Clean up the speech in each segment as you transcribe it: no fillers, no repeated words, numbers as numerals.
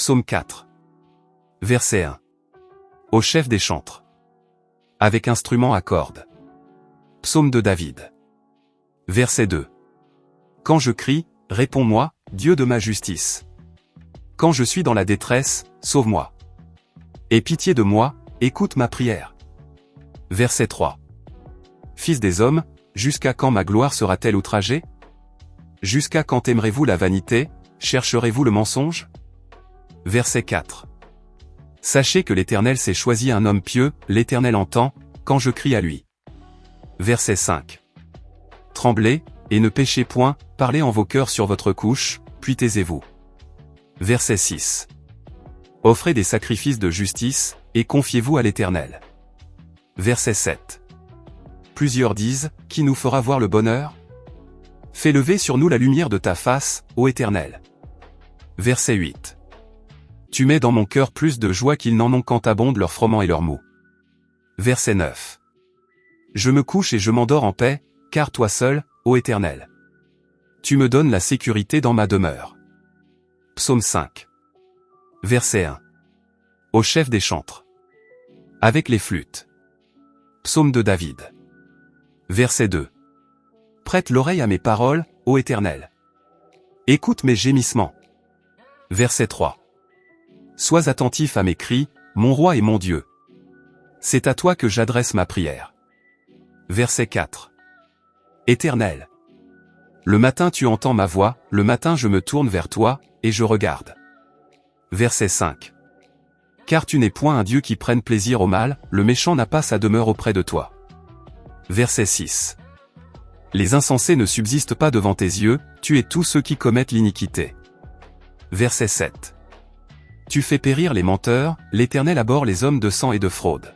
Psaume 4. Verset 1. Au chef des chantres. Avec instrument à cordes. Psaume de David. Verset 2. Quand je crie, réponds-moi, Dieu de ma justice. Quand je suis dans la détresse, sauve-moi. Aie pitié de moi, écoute ma prière. Verset 3. Fils des hommes, jusqu'à quand ma gloire sera-t-elle outragée? Jusqu'à quand aimerez-vous la vanité, chercherez-vous le mensonge? Verset 4. Sachez que l'Éternel s'est choisi un homme pieux, l'Éternel entend, quand je crie à lui. Verset 5. Tremblez, et ne péchez point, parlez en vos cœurs sur votre couche, puis taisez-vous. Verset 6. Offrez des sacrifices de justice, et confiez-vous à l'Éternel. Verset 7. Plusieurs disent, qui nous fera voir le bonheur? Fais lever sur nous la lumière de ta face, ô Éternel. Verset 8. Tu mets dans mon cœur plus de joie qu'ils n'en ont quand abondent leur froment et leur mou. Verset 9. Je me couche et je m'endors en paix, car toi seul, ô Éternel. Tu me donnes la sécurité dans ma demeure. Psaume 5. Verset 1. Au chef des chantres. Avec les flûtes. Psaume de David. Verset 2. Prête l'oreille à mes paroles, ô Éternel. Écoute mes gémissements. Verset 3. Sois attentif à mes cris, mon roi et mon Dieu. C'est à toi que j'adresse ma prière. Verset 4. Éternel. Le matin tu entends ma voix, le matin je me tourne vers toi, et je regarde. Verset 5. Car tu n'es point un Dieu qui prenne plaisir au mal, le méchant n'a pas sa demeure auprès de toi. Verset 6. Les insensés ne subsistent pas devant tes yeux, tu es tous ceux qui commettent l'iniquité. Verset 7. Tu fais périr les menteurs, l'Éternel abhorre les hommes de sang et de fraude.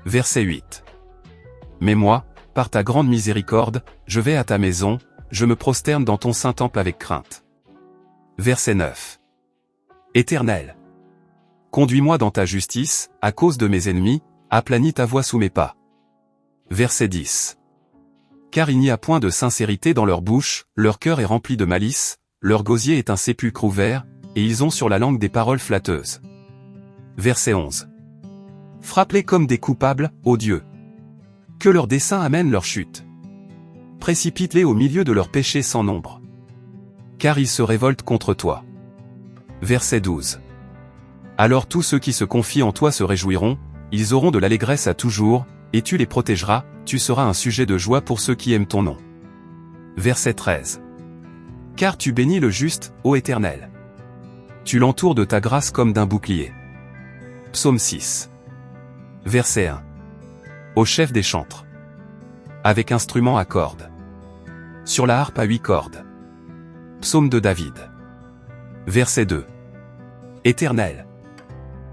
Verset 8. Mais moi, par ta grande miséricorde, je vais à ta maison, je me prosterne dans ton saint temple avec crainte. Verset 9. Éternel. Conduis-moi dans ta justice, à cause de mes ennemis, aplanis ta voie sous mes pas. Verset 10. Car il n'y a point de sincérité dans leur bouche, leur cœur est rempli de malice, leur gosier est un sépulcre ouvert, et ils ont sur la langue des paroles flatteuses. Verset 11. Frappe-les comme des coupables, ô Dieu. Que leurs desseins amènent leur chute. Précipite-les au milieu de leurs péchés sans nombre. Car ils se révoltent contre toi. Verset 12. Alors tous ceux qui se confient en toi se réjouiront, ils auront de l'allégresse à toujours, et tu les protégeras, tu seras un sujet de joie pour ceux qui aiment ton nom. Verset 13. Car tu bénis le juste, ô Éternel. Tu l'entoures de ta grâce comme d'un bouclier. Psaume 6. Verset 1. Au chef des chantres. Avec instrument à cordes. Sur la harpe à 8 cordes. Psaume de David. Verset 2. Éternel.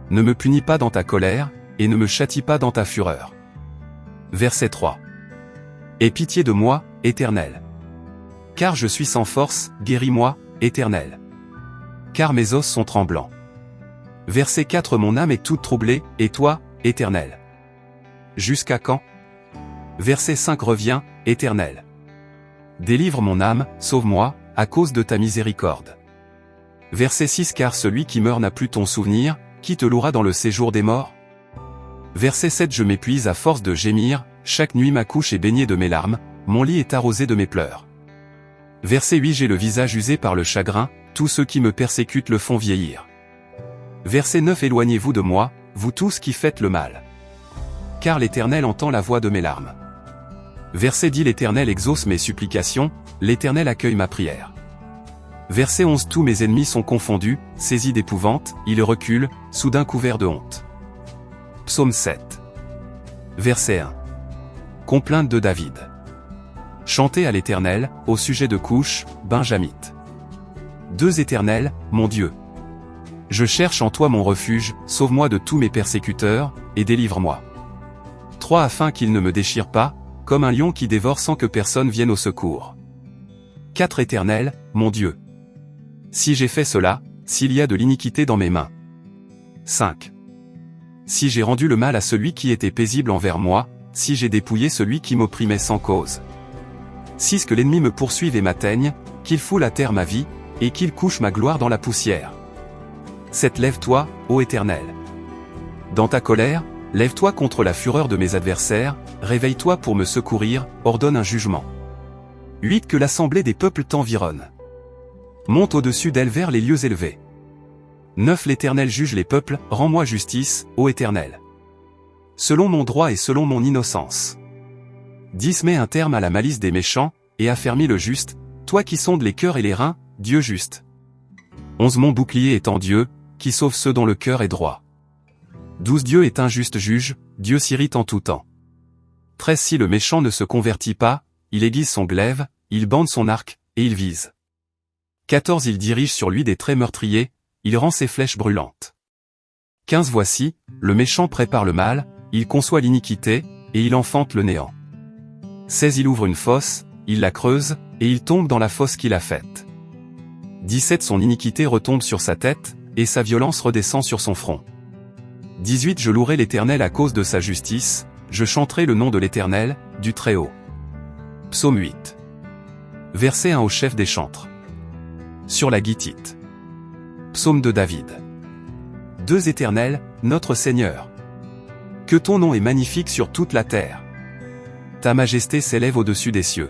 Ne me punis pas dans ta colère, et ne me châtie pas dans ta fureur. Verset 3. Aie pitié de moi, Éternel. Car je suis sans force, guéris-moi, Éternel. Car mes os sont tremblants. Verset 4. Mon âme est toute troublée, et toi, Éternel. Jusqu'à quand? Verset 5. Reviens, Éternel. Délivre mon âme, sauve-moi, à cause de ta miséricorde. Verset 6. Car celui qui meurt n'a plus ton souvenir, qui te louera dans le séjour des morts? Verset 7. Je m'épuise à force de gémir, chaque nuit ma couche est baignée de mes larmes, mon lit est arrosé de mes pleurs. Verset 8. J'ai le visage usé par le chagrin, tous ceux qui me persécutent le font vieillir. Verset 9. Éloignez-vous de moi, vous tous qui faites le mal. Car l'Éternel entend la voix de mes larmes. Verset 10. L'Éternel exauce mes supplications, l'Éternel accueille ma prière. Verset 11. Tous mes ennemis sont confondus, saisis d'épouvante, ils reculent, soudain couverts de honte. Psaume 7. Verset 1. Complainte de David. Chantez à l'Éternel, au sujet de Couche, Benjamite. 2. Éternel, mon Dieu. Je cherche en toi mon refuge, sauve-moi de tous mes persécuteurs, et délivre-moi. 3. Afin qu'ils ne me déchirent pas, comme un lion qui dévore sans que personne vienne au secours. 4. Éternel, mon Dieu. Si j'ai fait cela, s'il y a de l'iniquité dans mes mains. 5. Si j'ai rendu le mal à celui qui était paisible envers moi, si j'ai dépouillé celui qui m'opprimait sans cause. 6. Que l'ennemi me poursuive et m'atteigne, qu'il foule à terre ma vie, et qu'il couche ma gloire dans la poussière. 7 Lève-toi, ô Éternel. Dans ta colère, lève-toi contre la fureur de mes adversaires, réveille-toi pour me secourir, ordonne un jugement. 8 Que l'assemblée des peuples t'environne. Monte au-dessus d'elle vers les lieux élevés. 9 L'Éternel juge les peuples, rends-moi justice, ô Éternel. Selon mon droit et selon mon innocence. 10 Mets un terme à la malice des méchants, et affermis le juste, toi qui sondes les cœurs et les reins, Dieu juste. 11 Mon bouclier est en Dieu, qui sauve ceux dont le cœur est droit. 12 Dieu est un juste juge, Dieu s'irrite en tout temps. 13 Si le méchant ne se convertit pas, il aiguise son glaive, il bande son arc, et il vise. 14 Il dirige sur lui des traits meurtriers, il rend ses flèches brûlantes. 15 Voici, le méchant prépare le mal, il conçoit l'iniquité, et il enfante le néant. 16 Il ouvre une fosse, il la creuse, et il tombe dans la fosse qu'il a faite. 17 Son iniquité retombe sur sa tête, et sa violence redescend sur son front. 18 Je louerai l'Éternel à cause de sa justice, je chanterai le nom de l'Éternel, du Très-Haut. Psaume 8. Verset 1 Au chef des chantres. Sur la guitite. Psaume de David. 2 Éternel, notre Seigneur. Que ton nom est magnifique sur toute la terre. Ta majesté s'élève au-dessus des cieux.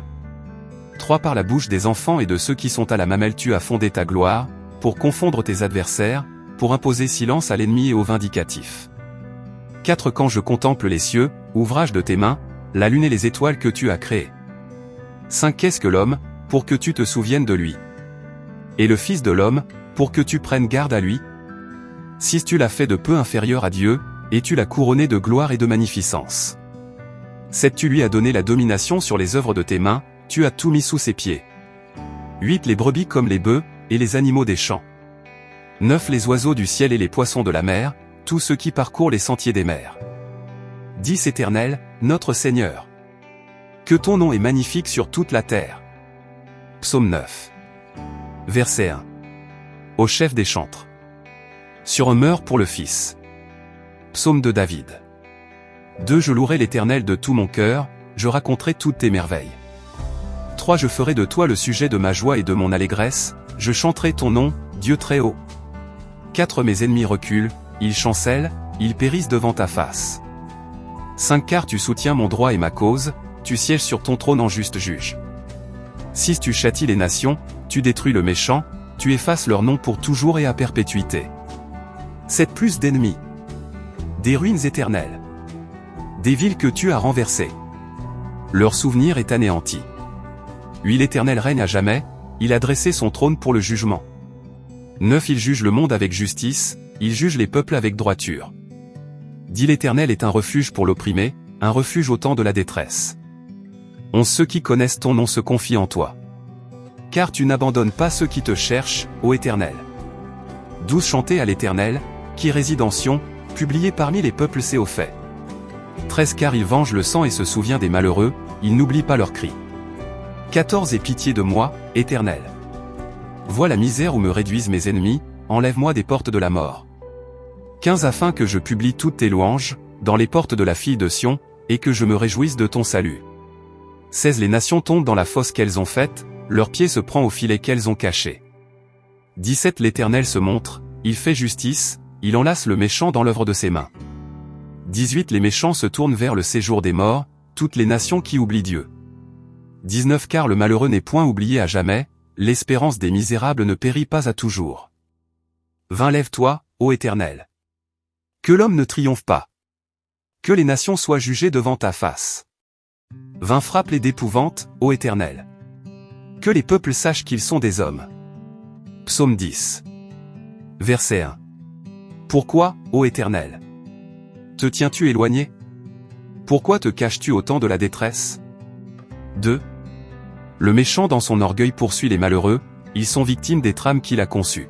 3 Par la bouche des enfants et de ceux qui sont à la mamelle tu as fondé ta gloire, pour confondre tes adversaires, pour imposer silence à l'ennemi et au vindicatif. 4 Quand je contemple les cieux, ouvrage de tes mains, la lune et les étoiles que tu as créées. 5 Qu'est-ce que l'homme, pour que tu te souviennes de lui? Et le Fils de l'homme, pour que tu prennes garde à lui? 6 Tu l'as fait de peu inférieur à Dieu, et tu l'as couronné de gloire et de magnificence. 7 Tu lui as donné la domination sur les œuvres de tes mains, tu as tout mis sous ses pieds. 8 Les brebis comme les bœufs, et les animaux des champs. 9 Les oiseaux du ciel et les poissons de la mer, tous ceux qui parcourent les sentiers des mers. 10 Éternel, notre Seigneur. Que ton nom est magnifique sur toute la terre. Psaume 9. Verset 1. Au chef des chantres. Sur un meur pour le Fils. Psaume de David. 2 Je louerai l'Éternel de tout mon cœur, je raconterai toutes tes merveilles. 3 Je ferai de toi le sujet de ma joie et de mon allégresse, je chanterai ton nom, Dieu très haut. 4 Mes ennemis reculent, ils chancellent, ils périssent devant ta face. 5 Car tu soutiens mon droit et ma cause, tu sièges sur ton trône en juste juge. 6 Tu châties les nations, tu détruis le méchant, tu effaces leur nom pour toujours et à perpétuité. 7 Plus d'ennemis. Des ruines éternelles. Des villes que tu as renversées. Leur souvenir est anéanti. 8 L'Éternel règne à jamais, il a dressé son trône pour le jugement. 9 Il juge le monde avec justice, il juge les peuples avec droiture. 10 L'Éternel est un refuge pour l'opprimé, un refuge au temps de la détresse. 11 Ceux qui connaissent ton nom se confient en toi. Car tu n'abandonnes pas ceux qui te cherchent, ô Éternel. 12 Chantez à l'Éternel, qui réside en Sion, publié parmi les peuples c'est au fait. 13 Car il venge le sang et se souvient des malheureux, il n'oublie pas leurs cris. 14 Aie pitié de moi, Éternel. Vois la misère où me réduisent mes ennemis, enlève-moi des portes de la mort. 15 Afin que je publie toutes tes louanges, dans les portes de la fille de Sion, et que je me réjouisse de ton salut. 16 Les nations tombent dans la fosse qu'elles ont faite, leur pied se prend au filet qu'elles ont caché. 17 L'Éternel se montre, il fait justice, il enlace le méchant dans l'œuvre de ses mains. 18 Les méchants se tournent vers le séjour des morts, toutes les nations qui oublient Dieu. 19 Car le malheureux n'est point oublié à jamais, l'espérance des misérables ne périt pas à toujours. 20 Lève-toi, ô Éternel. Que l'homme ne triomphe pas. Que les nations soient jugées devant ta face. 20 Frappe-les d'épouvante, ô Éternel. Que les peuples sachent qu'ils sont des hommes. Psaume 10. Verset 1. Pourquoi, ô Éternel? Te tiens-tu éloigné? Pourquoi te caches-tu au temps de la détresse? 2. Le méchant dans son orgueil poursuit les malheureux, ils sont victimes des trames qu'il a conçues.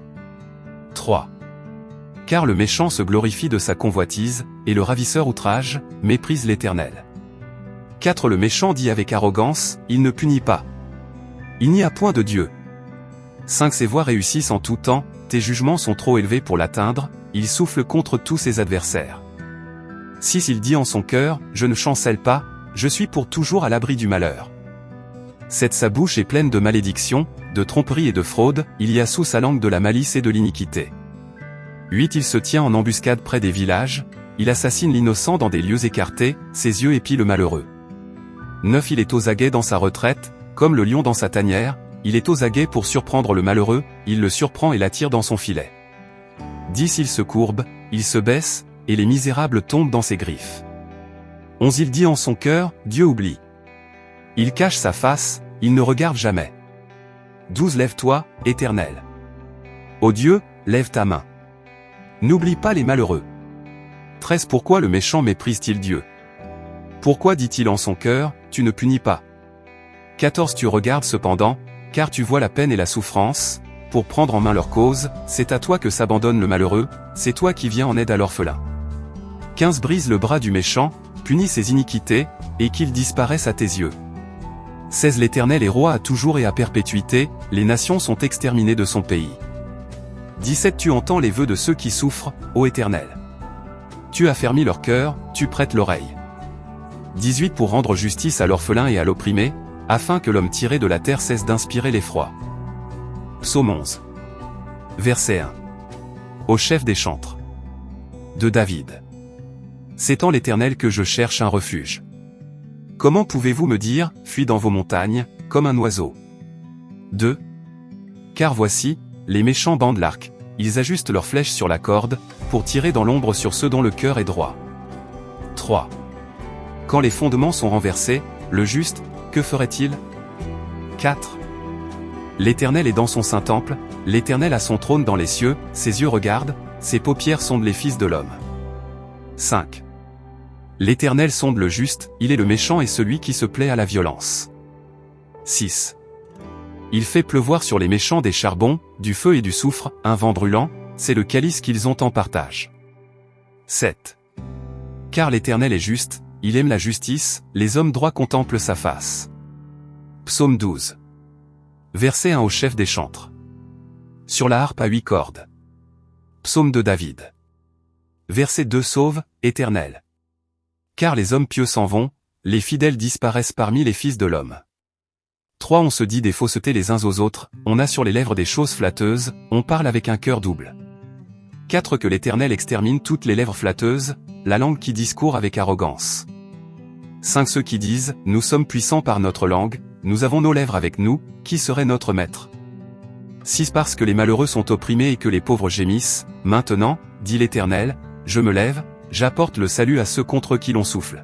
3. Car le méchant se glorifie de sa convoitise, et le ravisseur outrage, méprise l'Éternel. 4. Le méchant dit avec arrogance, il ne punit pas. Il n'y a point de Dieu. 5. Ses voies réussissent en tout temps, tes jugements sont trop élevés pour l'atteindre, il souffle contre tous ses adversaires. 6. Il dit en son cœur, je ne chancelle pas, je suis pour toujours à l'abri du malheur. 7. Sa bouche est pleine de malédictions, de tromperies et de fraude, il y a sous sa langue de la malice et de l'iniquité. 8. Il se tient en embuscade près des villages, il assassine l'innocent dans des lieux écartés, ses yeux épient le malheureux. 9. Il est aux aguets dans sa retraite, comme le lion dans sa tanière, il est aux aguets pour surprendre le malheureux, il le surprend et l'attire dans son filet. 10. Il se courbe, il se baisse, et les misérables tombent dans ses griffes. 11. Il dit en son cœur, Dieu oublie. Il cache sa face, il ne regarde jamais. 12. Lève-toi, Éternel. Ô Dieu, lève ta main. N'oublie pas les malheureux. 13. Pourquoi le méchant méprise-t-il Dieu? Pourquoi dit-il en son cœur, tu ne punis pas? 14. Tu regardes cependant, car tu vois la peine et la souffrance, pour prendre en main leur cause, c'est à toi que s'abandonne le malheureux, c'est toi qui viens en aide à l'orphelin. 15. Brise le bras du méchant, punis ses iniquités, et qu'il disparaisse à tes yeux. 16. L'Éternel est roi à toujours et à perpétuité, les nations sont exterminées de son pays. 17. Tu entends les vœux de ceux qui souffrent, ô Éternel. Tu affermis leur cœur, tu prêtes l'oreille. 18. Pour rendre justice à l'orphelin et à l'opprimé, afin que l'homme tiré de la terre cesse d'inspirer l'effroi. Psaume 11. Verset 1. Au chef des chantres. De David. C'est en l'Éternel que je cherche un refuge. Comment pouvez-vous me dire, fuis dans vos montagnes, comme un oiseau? 2. Car voici, les méchants bandent l'arc, ils ajustent leurs flèches sur la corde, pour tirer dans l'ombre sur ceux dont le cœur est droit. 3. Quand les fondements sont renversés, le juste, que ferait-il? 4. L'Éternel est dans son saint temple, l'Éternel a son trône dans les cieux, ses yeux regardent, ses paupières sondent les fils de l'homme. 5. L'Éternel sonde le juste, il est le méchant et celui qui se plaît à la violence. 6. Il fait pleuvoir sur les méchants des charbons, du feu et du soufre, un vent brûlant, c'est le calice qu'ils ont en partage. 7. Car l'Éternel est juste, il aime la justice, les hommes droits contemplent sa face. Psaume 12. Verset 1 au chef des chantres. Sur la harpe à 8 cordes. Psaume de David. Verset 2. Sauve, Éternel. Car les hommes pieux s'en vont, les fidèles disparaissent parmi les fils de l'homme. 3. On se dit des faussetés les uns aux autres, on a sur les lèvres des choses flatteuses, on parle avec un cœur double. 4. Que l'Éternel extermine toutes les lèvres flatteuses, la langue qui discourt avec arrogance. 5. Ceux qui disent, nous sommes puissants par notre langue, nous avons nos lèvres avec nous, qui serait notre maître? 6. Parce que les malheureux sont opprimés et que les pauvres gémissent, maintenant, dit l'Éternel, je me lève, j'apporte le salut à ceux contre qui l'on souffle.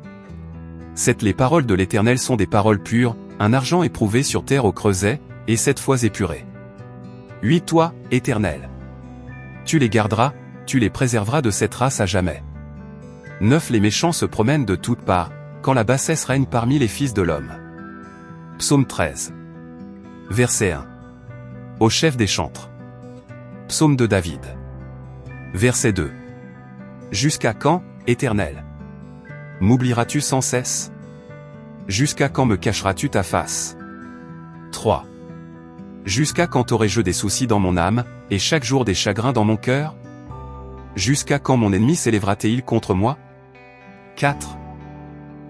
7. Les paroles de l'Éternel sont des paroles pures, un argent éprouvé sur terre au creuset, et 7 fois épuré. 8. Toi, Éternel. Tu les garderas, tu les préserveras de cette race à jamais. 9. Les méchants se promènent de toutes parts, quand la bassesse règne parmi les fils de l'homme. Psaume 13. Verset 1. Au chef des chantres. Psaume de David. Verset 2. Jusqu'à quand, Éternel? M'oublieras-tu sans cesse? Jusqu'à quand me cacheras-tu ta face? 3. Jusqu'à quand aurai-je des soucis dans mon âme, et chaque jour des chagrins dans mon cœur? Jusqu'à quand mon ennemi s'élèvera-t-il contre moi? 4.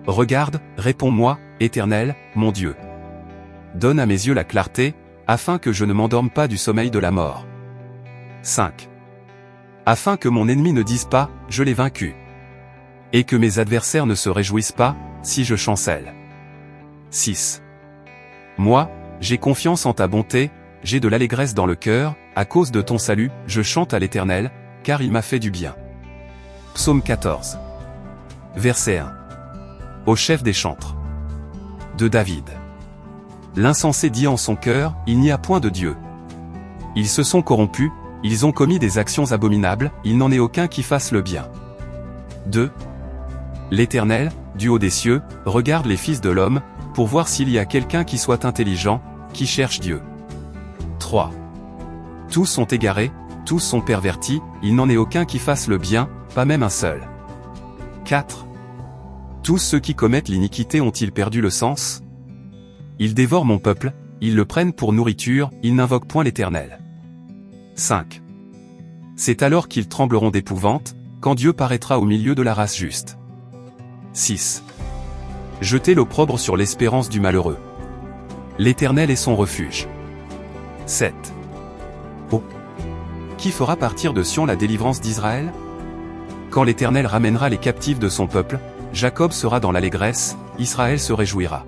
Regarde, réponds-moi, Éternel, mon Dieu. Donne à mes yeux la clarté, afin que je ne m'endorme pas du sommeil de la mort. 5. Afin que mon ennemi ne dise pas, je l'ai vaincu. Et que mes adversaires ne se réjouissent pas, si je chancelle. 6. Moi, j'ai confiance en ta bonté, j'ai de l'allégresse dans le cœur, à cause de ton salut, je chante à l'Éternel, car il m'a fait du bien. Psaume 14. Verset 1. Au chef des chantres. De David. L'insensé dit en son cœur, il n'y a point de Dieu. Ils se sont corrompus, ils ont commis des actions abominables, il n'en est aucun qui fasse le bien. 2. L'Éternel, du haut des cieux, regarde les fils de l'homme, pour voir s'il y a quelqu'un qui soit intelligent, qui cherche Dieu. 3. Tous sont égarés, tous sont pervertis, il n'en est aucun qui fasse le bien, pas même un seul. 4. Tous ceux qui commettent l'iniquité ont-ils perdu le sens? Ils dévorent mon peuple, ils le prennent pour nourriture, ils n'invoquent point l'Éternel. 5. C'est alors qu'ils trembleront d'épouvante, quand Dieu paraîtra au milieu de la race juste. 6. Jetez l'opprobre sur l'espérance du malheureux. L'Éternel est son refuge. 7. Oh. Qui fera partir de Sion la délivrance d'Israël? Quand l'Éternel ramènera les captifs de son peuple, Jacob sera dans l'allégresse, Israël se réjouira.